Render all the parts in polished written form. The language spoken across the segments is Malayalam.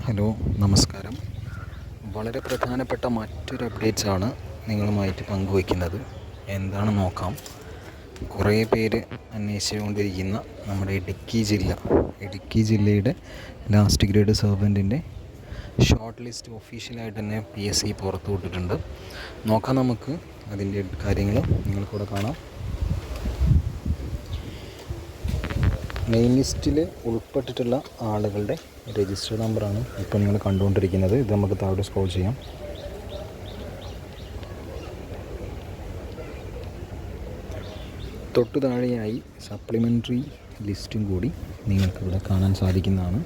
ഹലോ, നമസ്കാരം. വളരെ പ്രധാനപ്പെട്ട മറ്റൊരു അപ്ഡേറ്റ്സാണ് നിങ്ങളുമായിട്ട് പങ്കുവയ്ക്കുന്നത്. എന്താണെന്ന് നോക്കാം. കുറേ പേര് അന്വേഷിച്ചുകൊണ്ടിരിക്കുന്ന നമ്മുടെ ഇടുക്കി ജില്ലയുടെ ലാസ്റ്റ് ഗ്രേഡ് സർവൻറ്റിൻ്റെ ഷോർട്ട് ലിസ്റ്റ് ഒഫീഷ്യലായിട്ട് തന്നെ PSC പുറത്തു വിട്ടിട്ടുണ്ട്. നോക്കാം നമുക്ക് അതിൻ്റെ കാര്യങ്ങൾ നിങ്ങൾക്കൂടെ കാണാം. മെയിൻ ലിസ്റ്റിൽ ഉൾപ്പെട്ടിട്ടുള്ള ആളുകളുടെ രജിസ്റ്റർ നമ്പറാണ് ഇപ്പോൾ നിങ്ങൾ കണ്ടുകൊണ്ടിരിക്കുന്നത്. ഇത് നമുക്ക് താഴെ സ്ക്രോൾ ചെയ്യാം. തൊട്ടു താഴെയായി സപ്ലിമെൻ്ററി ലിസ്റ്റും കൂടി നിങ്ങൾക്കിവിടെ കാണാൻ സാധിക്കുന്നതാണ്.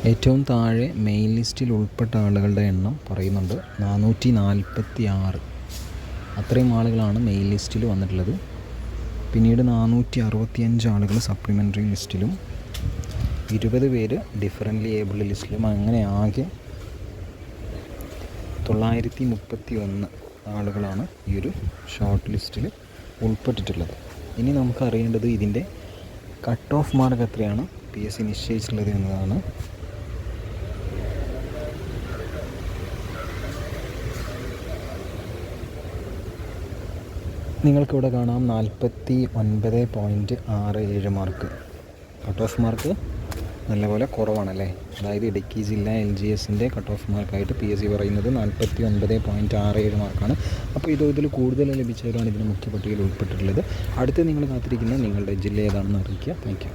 ഏറ്റവും താഴെ മെയിൻ ലിസ്റ്റിൽ ഉൾപ്പെട്ട ആളുകളുടെ എണ്ണം പറയുന്നുണ്ട് 446. അത്രയും ആളുകളാണ് മെയിൻ ലിസ്റ്റിൽ വന്നിട്ടുള്ളത്. പിന്നീട് 465 ആളുകൾ സപ്ലിമെൻ്ററി ലിസ്റ്റിലും 20 പേര് ഡിഫറൻ്റ്ലി ഏബിൾഡ് ലിസ്റ്റിലും, അങ്ങനെ ആകെ 931 ആളുകളാണ് ഈ ഒരു ഷോർട്ട് ലിസ്റ്റിൽ ഉൾപ്പെട്ടിട്ടുള്ളത്. ഇനി നമുക്ക് അറിയേണ്ടത് ഇതിൻ്റെ കട്ട് ഓഫ് മാർക്ക് എത്രയാണ് PSC നിശ്ചയിച്ചിട്ടുള്ളത് എന്നതാണ്. നിങ്ങൾക്കിവിടെ കാണാം 49.67 മാർക്ക്. കട്ട് ഓഫ് മാർക്ക് നല്ലപോലെ കുറവാണല്ലേ. അതായത് ഇടുക്കി ജില്ല LGSൻ്റെ കട്ട് ഓഫ് മാർക്കായിട്ട് PSC പറയുന്നത് 49.67 മാർക്കാണ്. അപ്പോൾ ഇതിൽ കൂടുതൽ ലഭിച്ചവരാണ് ഇതിന് മുഖ്യ പട്ടികയിൽ ഉൾപ്പെട്ടിട്ടുള്ളത്. അടുത്ത് നിങ്ങൾ കാത്തിരിക്കുന്ന നിങ്ങളുടെ ജില്ല ഏതാണെന്ന് അറിയിക്കുക. Thank you.